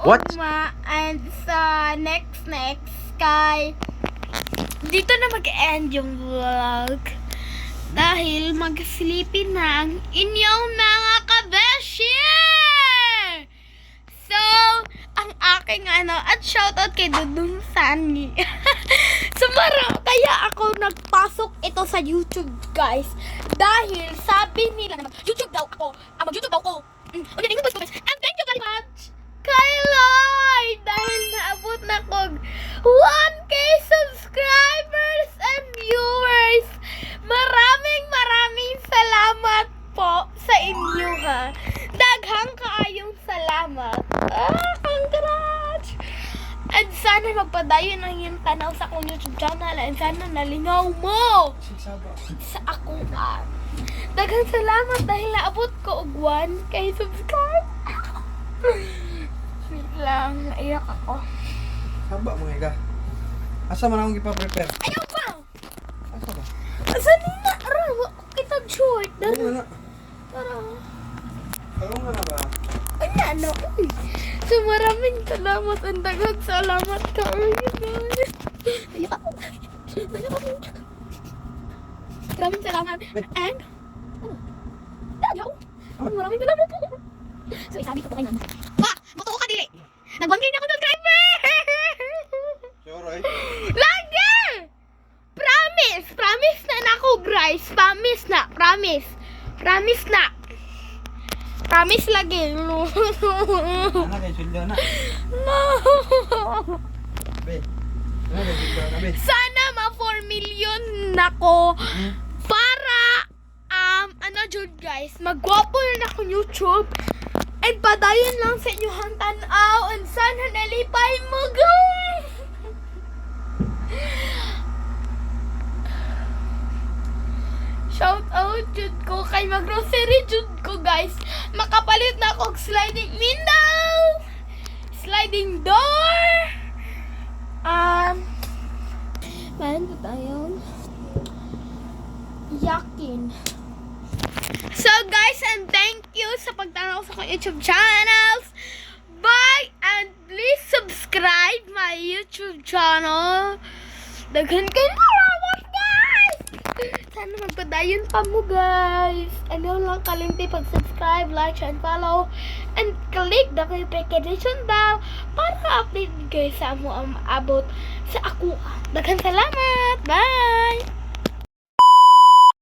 What? ugma and sa next kay dito na mag-end yung vlog dahil mag-sleepy na ang inyong mga kabeshi. So, ang aking at shoutout kay Dudong Sunny. Kaya ako nagpasok ito sa YouTube, guys. Dahil sabi nila na mag-YouTube daw ako. Mag-YouTube daw ako. And thank you very much kay Lloyd dahil naabot na ko 1K subscribers and viewers. Maraming salamat po sa inyo, ha. Daghang kaayong salamat. Congrats! And sana magpadayon ang iyong tanaw sa akong YouTube channel and sana nalingaw mo sa akong daghang salamat dahil naabot ko og 1K subscribe. Wait lang, naiyak ako. Haba mo nga. Asa man akong ipa-prepare? Ayaw pa! Asa ba? Asa nina? Araw, kita short. Ano na? Araw. Ano nga na ba? Ano? So maraming salamat and daghang salamat ka. Ayaw ako. Maraming salamat. And ayaw. Maraming salamat. So isabi ko po kayo. Matuo ka dili. Nagbangkay na ako ng driver. Sure, eh? Lagi! Promise na nako, guys. Promise na. Promise lagi. Ano kayo, sulyo na? No. Be. Ano kayo, sulyo na, be? Sana ma-4 million nako para jud guys, magwapo na akong YouTube and padayon lang sa inyong tanaw and sana nalipay mo, guys. Shout out jud ko kay mag-grocery jud ko, guys. Makapalit na ako og sliding window, sliding door. Meron pa tayong yakin. So guys, and thank you sa pagtanaw sa aking YouTube channels. Bye and please subscribe my YouTube channel. Daghan kayo salamat, guys. Sana magpadayon pa mo, guys. Ano lang kalimti pag-subscribe, like, and follow, and click the notification bell para update guys sa mo ang maabot sa ako. Daghan salamat. Bye.